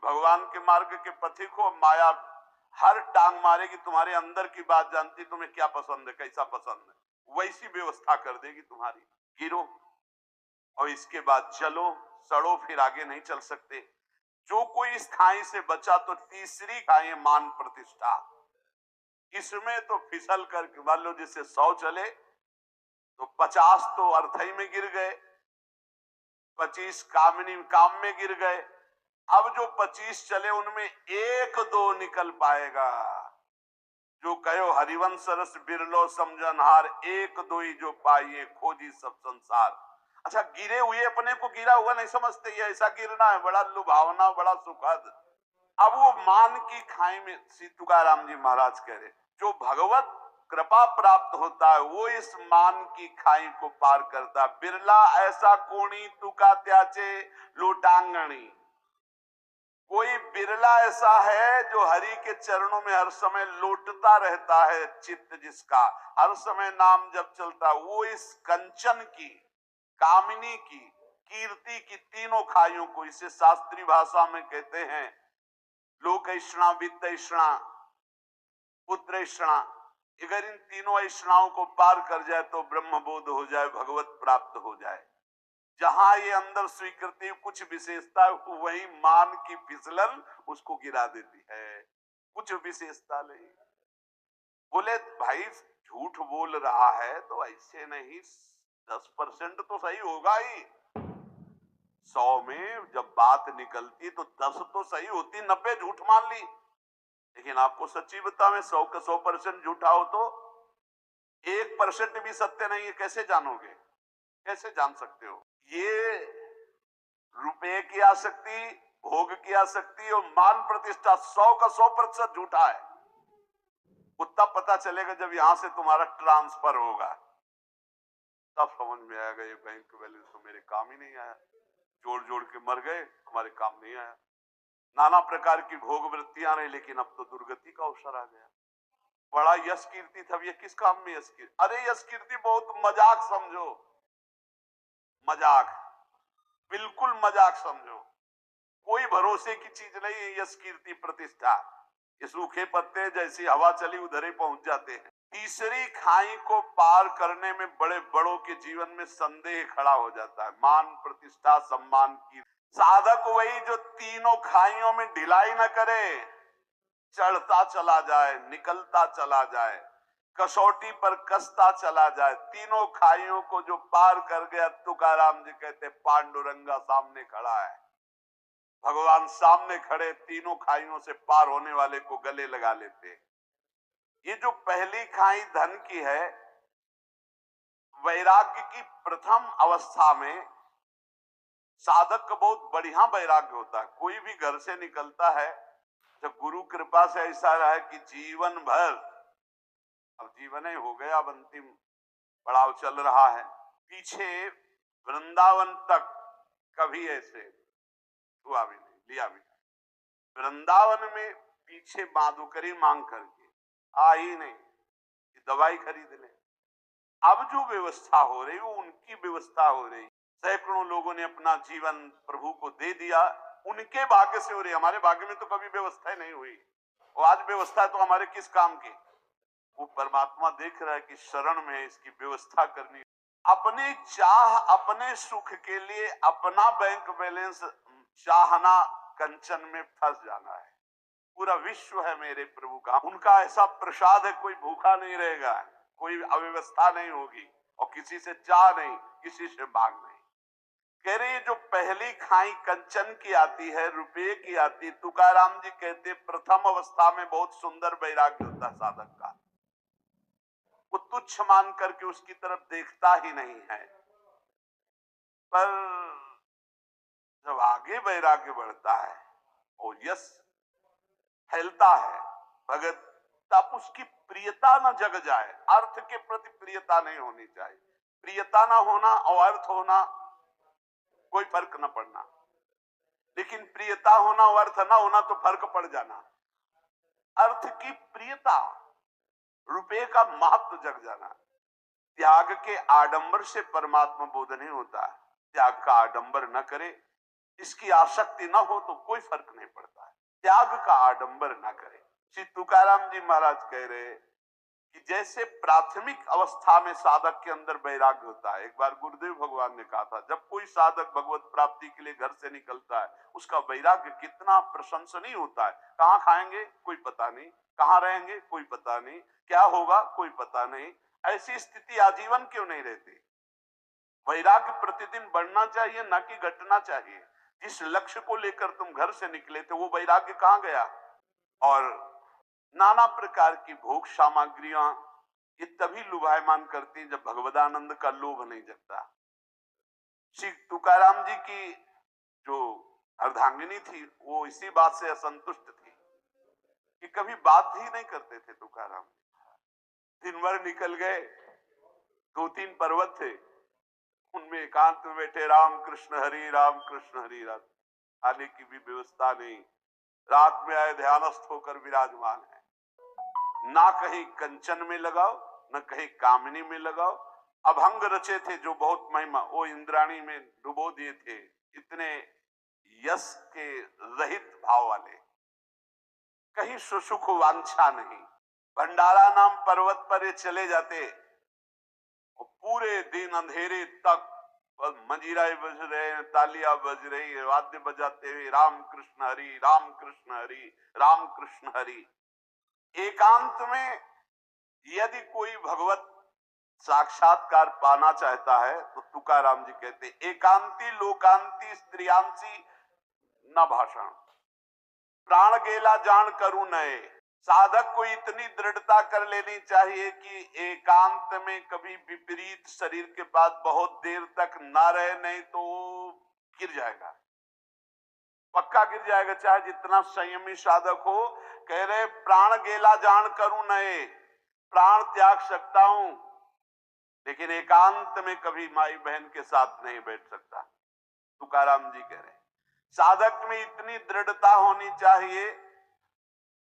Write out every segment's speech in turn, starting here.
भगवान के मार्ग के पथिक हो, माया हर टांग मारेगी, तुम्हारे अंदर की बात जानती, तुम्हें क्या पसंद है, कैसा पसंद है, वैसी व्यवस्था कर देगी तुम्हारी। गिरो और इसके बाद चलो, सड़ो, फिर आगे नहीं चल सकते। जो कोई इस खाई से बचा तो तीसरी खाई मान प्रतिष्ठा, इसमें तो फिसल कर मान लो जिससे 100 चले तो 50 तो अर्थई में गिर गए, 25 काम में गिर गए। अब जो 25 चले उनमें एक दो निकल पाएगा। जो कहो हरिवंश रस बिरलो समझनहार, एक दो ही जो पाइए खोजी सब संसार। अच्छा, गिरे हुए अपने को गिरा हुआ नहीं समझते, ये ऐसा गिरना है बड़ा लुभावना, बड़ा सुखद। अब वो मान की खाई में श्री तुकाराम जी महाराज कह रहे, जो भगवत कृपा प्राप्त होता है वो इस मान की खाई को पार करता। बिरला ऐसा कोणी तुका त्याचे लोटांगणी, कोई बिरला ऐसा है जो हरि के चरणों में हर समय लौटता रहता है। चित्त जिसका हर समय नाम जब चलता, वो इस कंचन की, कामिनी की, कीर्ति की तीनों खाइयों को, इसे शास्त्रीय भाषा में कहते हैं लोक ऐषणा, वित्त ऐषणा, पुत्र ऐषणा। अगर इन तीनों ऐषणाओं को पार कर जाए तो ब्रह्मबोध हो जाए, भगवत प्राप्त हो जाए। जहां ये अंदर स्वीकृति कुछ विशेषता है, वही मान की फिसलन उसको गिरा देती है। कुछ विशेषता नहीं। बोले भाई झूठ बोल रहा है तो ऐसे नहीं, 10% तो सही होगा ही। 100 में जब बात निकलती तो 10 तो सही होती, 90 झूठ मान ली। लेकिन आपको सच्ची बताओ, 100 का 100% झूठा हो तो 1% भी सत्य नहीं है, कैसे जानोगे, कैसे जान सकते हो? ये रुपए की आसक्ति, भोग की आसक्ति और मान प्रतिष्ठा 100 का 100% झूठा है। वो तब पता चलेगा जब यहां से तुम्हारा ट्रांसफर होगा, तब समझ में आएगा ये बैंक बैलेंस तो मेरे काम ही नहीं आया। जोड़ जोड़ के मर गए, हमारे काम नहीं आया। नाना प्रकार की भोग वृत्तियां रही, लेकिन अब तो दुर्गति का अवसर आ गया। बड़ा यश कीर्ति था, ये किस काम में यश कीर्ति? अरे यश कीर्ति बहुत मजाक समझो, मजाक, बिल्कुल मजाक समझो, कोई भरोसे की चीज नहीं है यश कीर्ति प्रतिष्ठा। ये सूखे पत्ते जैसी हवा चली उधर ही पहुंच जाते हैं। तीसरी खाई को पार करने में बड़े बड़ों के जीवन में संदेह खड़ा हो जाता है। मान प्रतिष्ठा सम्मान की साधक वही जो तीनों खाइयों में ढिलाई न करे, चढ़ता चला जाए, निकलता चला जाए, कसौटी पर कसता चला जाए। तीनों खाइयों को जो पार कर गया, तुकाराम जी कहते पांडुरंगा सामने खड़ा है। भगवान सामने खड़े, तीनों खाइयों से पार होने वाले को गले लगा लेते। ये जो पहली खाई धन की है, वैराग्य की प्रथम अवस्था में साधक का बहुत बढ़िया वैराग्य होता है। कोई भी घर से निकलता है, जब गुरु कृपा से ऐसा रहा है कि जीवन भर, अब जीवन ही हो गया, अब अंतिम पड़ाव चल रहा है, पीछे वृंदावन तक कभी ऐसे हुआ भी नहीं, लिया भी नहीं। वृंदावन में पीछे माधुकरी मांग करके आ ही नहीं कि दवाई खरीद ले। अब जो व्यवस्था हो रही वो उनकी व्यवस्था हो रही। सैकड़ों लोगों ने अपना जीवन प्रभु को दे दिया, उनके भाग्य से हो रही। हमारे भाग्य में तो कभी व्यवस्था नहीं हुई, और आज व्यवस्था तो हमारे किस काम की? वो परमात्मा देख रहा है कि शरण में इसकी व्यवस्था करनी। अपने चाह, अपने सुख के लिए अपना बैंक बैलेंस चाहना, कंचन में फंस जाना है। पूरा विश्व है मेरे प्रभु का, उनका ऐसा प्रसाद है, कोई भूखा नहीं रहेगा, कोई अव्यवस्था नहीं होगी, और किसी से चाह नहीं, किसी से मांग नहीं। कह रही जो पहली खाई कंचन की आती है, रुपये की आती, तुकाराम जी कहते प्रथम अवस्था में बहुत सुंदर वैराग्य होता साधक का। वो तुच्छ मान करके उसकी तरफ देखता ही नहीं है। पर जब आगे वैराग्य बढ़ता है और यश फैलता है, भगत, तब उसकी प्रियता न जग जाए। अर्थ के प्रति प्रियता नहीं होनी चाहिए। प्रियता ना होना और अर्थ होना कोई फर्क न पड़ना, लेकिन प्रियता होना और अर्थ ना होना तो फर्क पड़ जाना। अर्थ की प्रियता, रुपये का महत्व जग जाना। त्याग के आडंबर से परमात्मा बोध नहीं होता। त्याग का आडंबर न करे, इसकी आसक्ति ना हो तो कोई फर्क नहीं पड़ता है। त्याग का आडंबर ना करें। श्री तुकाराम जी महाराज कह रहे कि जैसे प्राथमिक अवस्था में साधक के अंदर वैराग्य होता है। एक बार गुरुदेव भगवान ने कहा था, जब कोई साधक भगवत प्राप्ति के लिए घर से निकलता है, उसका वैराग्य कितना प्रशंसनीय होता है। कहाँ खाएंगे कोई पता नहीं, कहाँ रहेंगे कोई पता नहीं, क्या होगा कोई पता नहीं। ऐसी स्थिति आजीवन क्यों नहीं रहती? वैराग्य प्रतिदिन बढ़ना चाहिए, ना कि घटना चाहिए। जिस लक्ष्य को लेकर तुम घर से निकले थे वो वैराग्य कहाँ गया? और नाना प्रकार की भोग सामग्रियां ये तभी लुभायमान करती हैं जब भगवदानंद का लोभ नहीं जगता। श्री तुकाराम जी की जो अर्धांगिनी थी वो इसी बात से असंतुष्ट थी कि कभी बात ही नहीं करते थे तुकाराम। दिन भर निकल गए, 2-3 पर्वत थे, उनमें एकांत में बैठे राम कृष्ण हरि राम, आने की भी व्यवस्था नहीं। रात में आए, ध्यानस्थ होकर विराजमान है। ना कहीं कंचन में लगाओ, न कहीं कामिनी में लगाओ। अभंग रचे थे जो बहुत महिमा, वो इंद्राणी में डुबो दिए थे। इतने यश के रहित भाव वाले, कहीं सुसुख वांछा नहीं। भंडारा नाम पर्वत पर ये चले जाते और पूरे दिन अंधेरे तक मंजीराएं बज रहे, तालियां बज रही, वाद्य बजाते हुए राम कृष्ण हरि राम कृष्ण हरि राम कृष्ण हरि। एकांत में यदि कोई भगवत साक्षात्कार पाना चाहता है तो तुकाराम जी कहते एकांती लोकांती स्त्रियांसी न भाषण, प्राण गेला जान करूं नए। साधक को इतनी दृढ़ता कर लेनी चाहिए कि एकांत में कभी विपरीत शरीर के पास बहुत देर तक ना रहे, नहीं तो गिर जाएगा, पक्का गिर जाएगा, चाहे जितना संयमी साधक हो। कह रहे प्राण गेला जान करूं नए, प्राण त्याग सकता हूं लेकिन एकांत में कभी माई बहन के साथ नहीं बैठ सकता। तुकाराम जी कह रहे साधक में इतनी दृढ़ता होनी चाहिए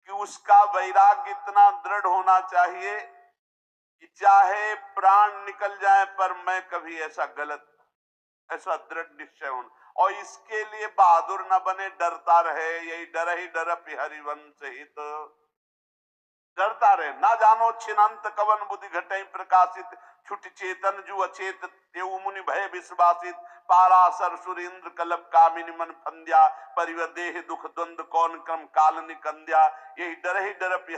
कि उसका वैराग्य इतना दृढ़ होना चाहिए कि चाहे प्राण निकल जाए पर मैं कभी ऐसा दृढ़ निश्चय हो। और इसके लिए बहादुर न बने, डरता रहे, यही डर ही डर हरिवंश हित, डरता रहे। ना जानो छिनंत कवन बुद्धि घटे प्रकाशित, छुट चेतन जु अचेत तेउ मुनि भय विश्वासित, पारासर सुरेंद्र कलप कामिनी मन फंद्या, परिवदेह दुख द्वंद कौन क्रम काल निकंद्या, यही डर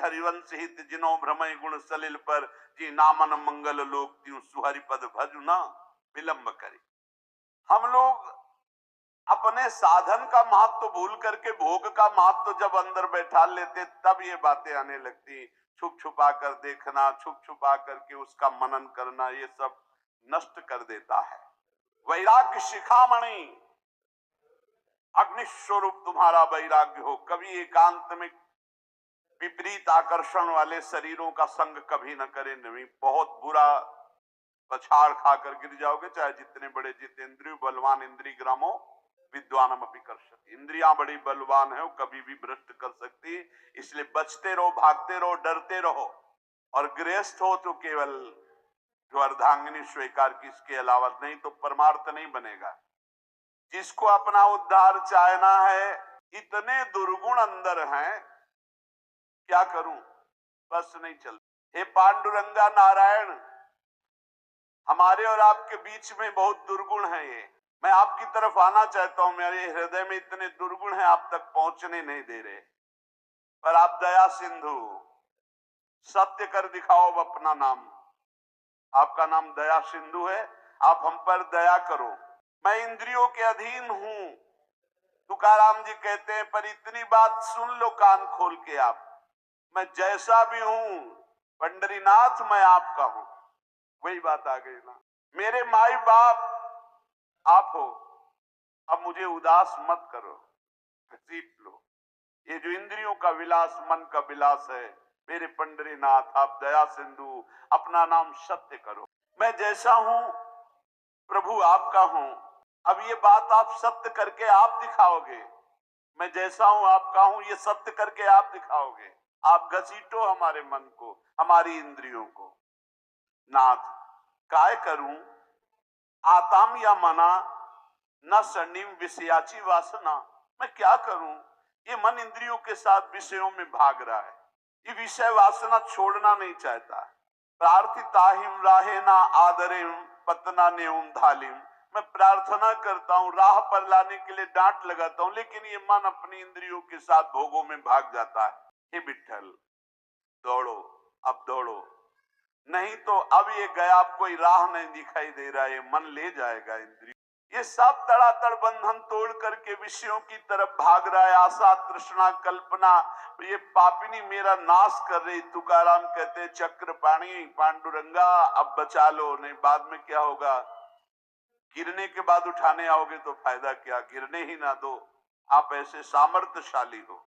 हरिवंश हित, जिनो भ्रमय गुण सलिल पर, जी नामन मंगल लोक त्यों सुहरि पद भजु न विलंब करे। हम लोग अपने साधन का महत्व भूल करके भोग का महत्व जब अंदर बैठा लेते तब ये बातें आने लगती। छुप छुपा कर देखना, छुप छुपा करके उसका मनन करना, ये सब नष्ट कर देता है। वैराग्य शिखामणि, अग्नि स्वरूप तुम्हारा वैराग्य हो। कभी एकांत में विपरीत आकर्षण वाले शरीरों का संग कभी न करे, नहीं बहुत बुरा पछाड़ खाकर गिर जाओगे, चाहे जितने बड़े जितेंद्रिय बलवान इंद्रिय ग्रामो विद्वानम अपनी कर सकती। इंद्रियां बड़ी बलवान है, कभी भी भ्रष्ट कर सकती। इसलिए बचते रहो, भागते रहो, डरते रहो। और गृहस्थ हो तो केवल जो अर्धांगिनी स्वीकार की, इसके अलावा नहीं तो परमार्थ नहीं बनेगा। जिसको अपना उद्धार चाहना है, इतने दुर्गुण अंदर हैं, क्या करूं, बस नहीं चलता। हे पांडुरंगा नारायण, हमारे और आपके बीच में बहुत दुर्गुण है ये। मैं आपकी तरफ आना चाहता हूं, मेरे हृदय में इतने दुर्गुण हैं, आप तक पहुंचने नहीं दे रहे। पर आप दया सिंधु, सत्य कर दिखाओ अपना नाम। आपका नाम दया सिंधु है, आप हम पर दया करो। मैं इंद्रियों के अधीन हूं, तुकाराम जी कहते हैं, पर इतनी बात सुन लो कान खोल के आप, मैं जैसा भी हूं पंडरीनाथ मैं आपका हूं। वही बात आ गई ना, मेरे माई बाप आप हो, अब मुझे उदास मत करो, घसीट लो। ये जो इंद्रियों का विलास, मन का विलास है, मेरे पंडरीनाथ आप दया सिंधु, अपना नाम सत्य करो। मैं जैसा हूं प्रभु आपका हूं, अब ये बात आप सत्य करके आप दिखाओगे। मैं जैसा हूं आपका हूं, ये सत्य करके आप दिखाओगे। आप घसीटो हमारे मन को, हमारी इंद्रियों को। नाथ काय करूं, आताम या मना न सरणीम विषयाची वासना। मैं क्या करूं, ये मन इंद्रियों के साथ विषयों में भाग रहा है, ये विषय वासना छोड़ना नहीं चाहता। प्रार्थिताहिम राहेना आदरेम पतना नेउम धालिम। मैं प्रार्थना करता हूं, राह पर लाने के लिए डांट लगाता हूं, लेकिन ये मन अपनी इंद्रियों के साथ भोगों में भाग जाता है। हे विठ्ठल, दौड़ो, अब दौड़ो, नहीं तो अब ये गया, अब कोई राह नहीं दिखाई दे रहा है, मन ले जाएगा इंद्रिय। ये सब तड़ातड़ बंधन तोड़ करके विषयों की तरफ भाग रहा है। आशा, तृष्णा, कल्पना, ये पापिनी मेरा नाश कर रही। तुकाराम कहते चक्रपाणी पांडुरंगा, अब बचा लो, नहीं बाद में क्या होगा, गिरने के बाद उठाने आओगे तो फायदा क्या, गिरने ही ना दो। आप ऐसे सामर्थ्यशाली हो।